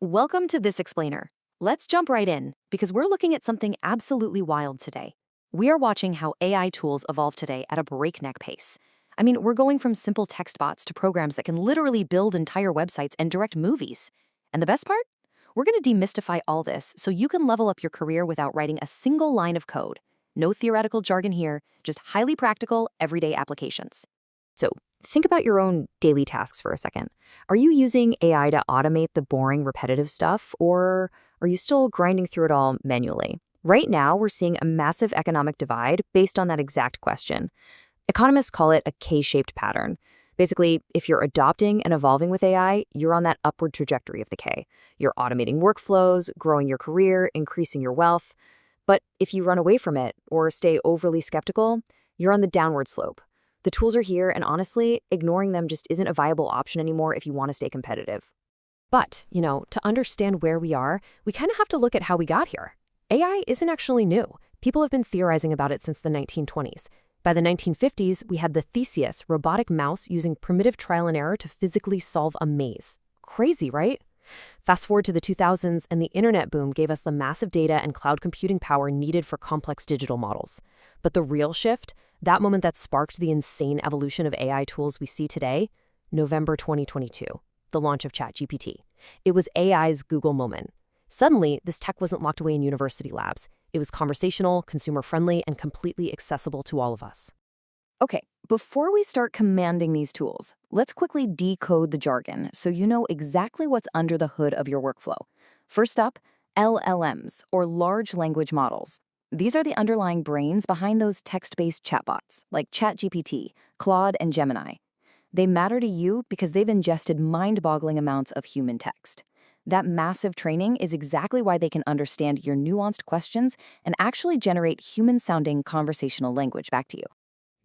Welcome to This Explainer. Let's jump right in, because we're looking at something absolutely wild today. We are watching how AI tools evolve today at a breakneck pace. I mean, we're going from simple text bots to programs that can literally build entire websites and direct movies. And the best part? We're going to demystify all this so you can level up your career without writing a single line of code. No theoretical jargon here, just highly practical, everyday applications. So, think about your own daily tasks for a second. Are you using AI to automate the boring, repetitive stuff, or are you still grinding through it all manually? Right now, we're seeing a massive economic divide based on that exact question. Economists call it a K-shaped pattern. Basically, if you're adopting and evolving with AI, you're on that upward trajectory of the K. You're automating workflows, growing your career, increasing your wealth. But if you run away from it or stay overly skeptical, you're on the downward slope. The tools are here, and honestly, ignoring them just isn't a viable option anymore if you want to stay competitive. But, to understand where we are, we kind of have to look at how we got here. AI isn't actually new. People have been theorizing about it since the 1920s. By the 1950s, we had the Theseus robotic mouse using primitive trial and error to physically solve a maze. Crazy, right? Fast forward to the 2000s, and the internet boom gave us the massive data and cloud computing power needed for complex digital models. But the real shift, that moment that sparked the insane evolution of AI tools we see today, November 2022, the launch of ChatGPT. It was AI's Google moment. Suddenly, this tech wasn't locked away in university labs. It was conversational, consumer-friendly, and completely accessible to all of us. Okay, before we start commanding these tools, let's quickly decode the jargon so you know exactly what's under the hood of your workflow. First up, LLMs, or large language models. These are the underlying brains behind those text-based chatbots, like ChatGPT, Claude, and Gemini. They matter to you because they've ingested mind-boggling amounts of human text. That massive training is exactly why they can understand your nuanced questions and actually generate human-sounding conversational language back to you.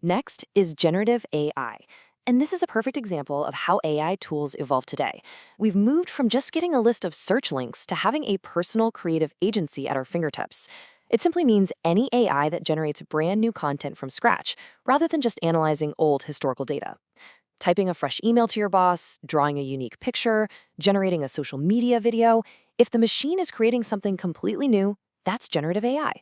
Next is generative AI. And this is a perfect example of how AI tools evolve today. We've moved from just getting a list of search links to having a personal creative agency at our fingertips. It simply means any AI that generates brand new content from scratch, rather than just analyzing old historical data. Typing a fresh email to your boss, drawing a unique picture, generating a social media video, if the machine is creating something completely new, that's generative AI.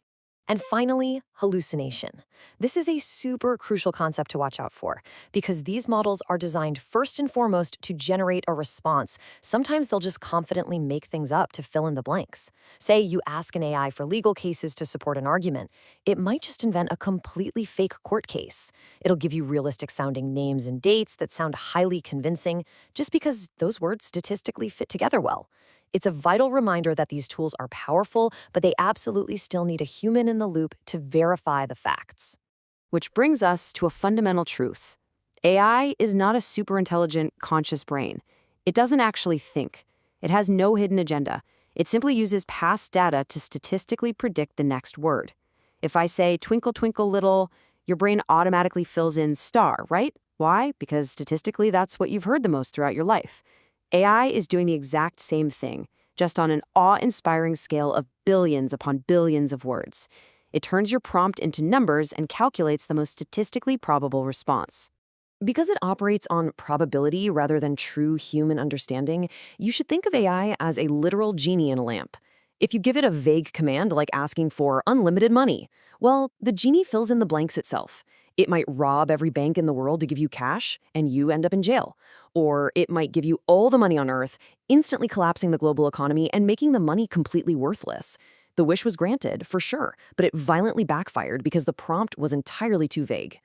And finally, hallucination. This is a super crucial concept to watch out for, because these models are designed first and foremost to generate a response. Sometimes they'll just confidently make things up to fill in the blanks. Say you ask an AI for legal cases to support an argument. It might just invent a completely fake court case. It'll give you realistic-sounding names and dates that sound highly convincing, just because those words statistically fit together well. It's a vital reminder that these tools are powerful, but they absolutely still need a human in the loop to verify the facts. Which brings us to a fundamental truth. AI is not a superintelligent, conscious brain. It doesn't actually think. It has no hidden agenda. It simply uses past data to statistically predict the next word. If I say, twinkle, twinkle, little, your brain automatically fills in star, right? Why? Because statistically, that's what you've heard the most throughout your life. AI is doing the exact same thing, just on an awe-inspiring scale of billions upon billions of words. It turns your prompt into numbers and calculates the most statistically probable response. Because it operates on probability rather than true human understanding, you should think of AI as a literal genie in a lamp. If you give it a vague command like asking for unlimited money, well, the genie fills in the blanks itself. It might rob every bank in the world to give you cash, and you end up in jail. Or it might give you all the money on Earth, instantly collapsing the global economy and making the money completely worthless. The wish was granted, for sure, but it violently backfired because the prompt was entirely too vague.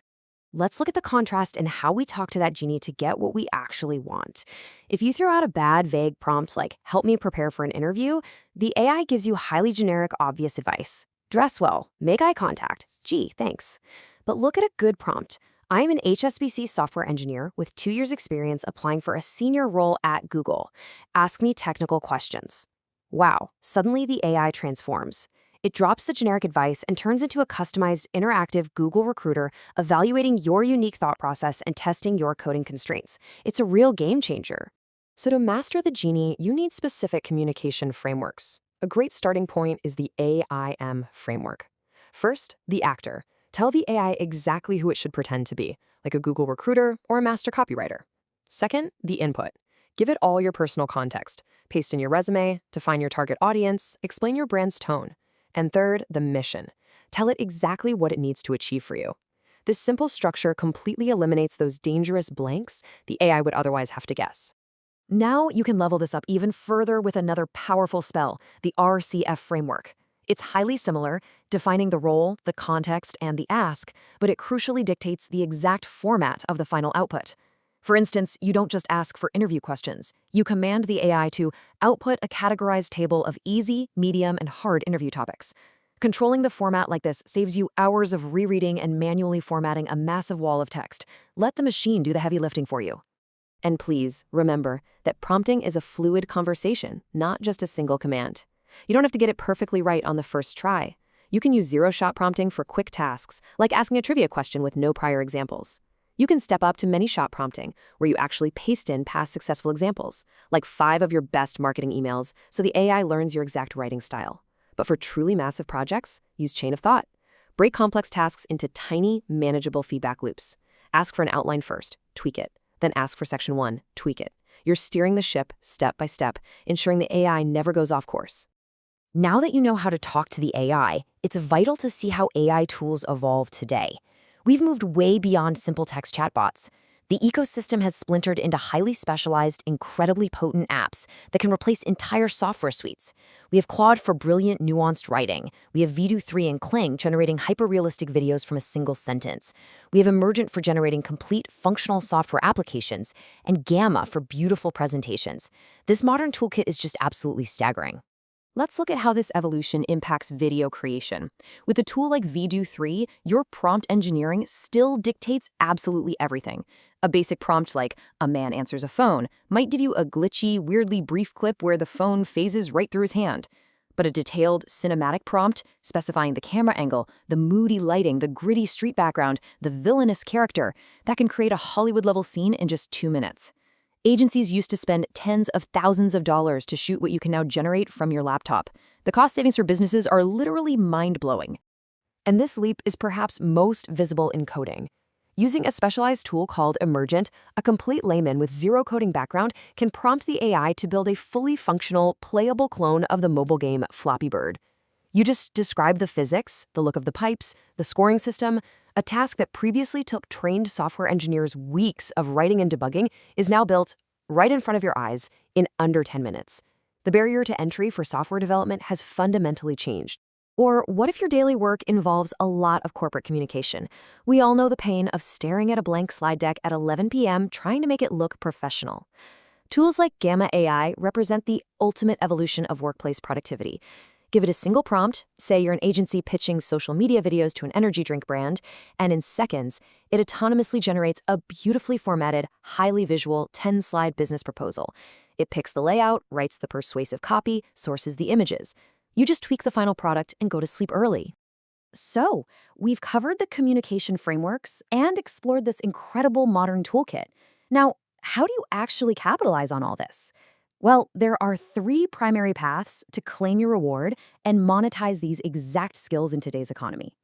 Let's look at the contrast in how we talk to that genie to get what we actually want. If you throw out a bad, vague prompt like, help me prepare for an interview, the AI gives you highly generic, obvious advice. Dress well, make eye contact. Gee, thanks. But look at a good prompt. I'm an HSBC software engineer with 2 years' experience applying for a senior role at Google. Ask me technical questions. Wow, suddenly the AI transforms. It drops the generic advice and turns into a customized, interactive Google recruiter evaluating your unique thought process and testing your coding constraints. It's a real game changer. So to master the genie, you need specific communication frameworks. A great starting point is the A.I.M framework. First, the actor. Tell the AI exactly who it should pretend to be, like a Google recruiter or a master copywriter. Second, the input. Give it all your personal context. Paste in your resume, define your target audience, explain your brand's tone. And third, the mission. Tell it exactly what it needs to achieve for you. This simple structure completely eliminates those dangerous blanks the AI would otherwise have to guess. Now you can level this up even further with another powerful spell, the R.C.F framework. It's highly similar, defining the role, the context, and the ask, but it crucially dictates the exact format of the final output. For instance, you don't just ask for interview questions. You command the AI to output a categorized table of easy, medium, and hard interview topics. Controlling the format like this saves you hours of rereading and manually formatting a massive wall of text. Let the machine do the heavy lifting for you. And please, remember that prompting is a fluid conversation, not just a single command. You don't have to get it perfectly right on the first try. You can use zero-shot prompting for quick tasks, like asking a trivia question with no prior examples. You can step up to many-shot prompting, where you actually paste in past successful examples, like 5 of your best marketing emails, so the AI learns your exact writing style. But for truly massive projects, use chain of thought. Break complex tasks into tiny, manageable feedback loops. Ask for an outline first, tweak it. Then ask for section 1, tweak it. You're steering the ship step by step, ensuring the AI never goes off course. Now that you know how to talk to the AI, it's vital to see how AI tools evolve today. We've moved way beyond simple text chatbots. The ecosystem has splintered into highly specialized, incredibly potent apps that can replace entire software suites. We have Claude for brilliant, nuanced writing. We have Vdoo 3 and Kling generating hyper-realistic videos from a single sentence. We have Emergent for generating complete, functional software applications, and Gamma for beautiful presentations. This modern toolkit is just absolutely staggering. Let's look at how this evolution impacts video creation. With a tool like Vdoo 3, your prompt engineering still dictates absolutely everything. A basic prompt like, "a man answers a phone," might give you a glitchy, weirdly brief clip where the phone phases right through his hand. But a detailed, cinematic prompt, specifying the camera angle, the moody lighting, the gritty street background, the villainous character, that can create a Hollywood-level scene in just 2 minutes. Agencies used to spend tens of thousands of dollars to shoot what you can now generate from your laptop. The cost savings for businesses are literally mind-blowing. And this leap is perhaps most visible in coding. Using a specialized tool called Emergent, a complete layman with zero coding background can prompt the AI to build a fully functional, playable clone of the mobile game Flappy Bird. You just describe the physics, the look of the pipes, the scoring system. A task that previously took trained software engineers weeks of writing and debugging is now built right in front of your eyes in under 10 minutes. The barrier to entry for software development has fundamentally changed. Or what if your daily work involves a lot of corporate communication? We all know the pain of staring at a blank slide deck at 11 p.m. trying to make it look professional. Tools like Gamma AI represent the ultimate evolution of workplace productivity. Give it a single prompt, say you're an agency pitching social media videos to an energy drink brand, and in seconds, it autonomously generates a beautifully formatted, highly visual 10-slide business proposal. It picks the layout, writes the persuasive copy, sources the images. You just tweak the final product and go to sleep early. So, we've covered the communication frameworks and explored this incredible modern toolkit. Now, how do you actually capitalize on all this? Well, there are 3 primary paths to claim your reward and monetize these exact skills in today's economy.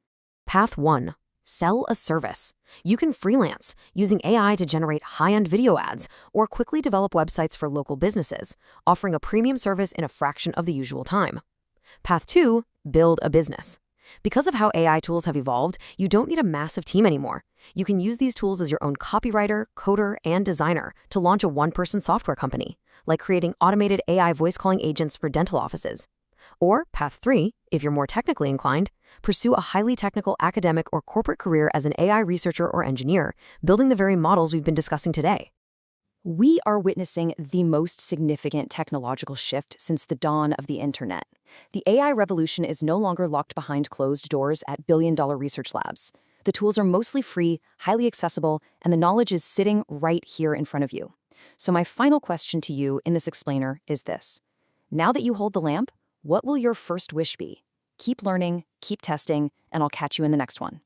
Path 1. Sell a service. You can freelance, using AI to generate high-end video ads or quickly develop websites for local businesses, offering a premium service in a fraction of the usual time. Path 2. Build a business. Because of how AI tools have evolved, you don't need a massive team anymore. You can use these tools as your own copywriter, coder, and designer to launch a one-person software company, like creating automated AI voice calling agents for dental offices. Or path 3, if you're more technically inclined, pursue a highly technical academic or corporate career as an AI researcher or engineer, building the very models we've been discussing today. We are witnessing the most significant technological shift since the dawn of the internet. The AI revolution is no longer locked behind closed doors at billion-dollar research labs. The tools are mostly free, highly accessible, and the knowledge is sitting right here in front of you. So my final question to you in this explainer is this. Now that you hold the lamp, what will your first wish be? Keep learning, keep testing, and I'll catch you in the next one.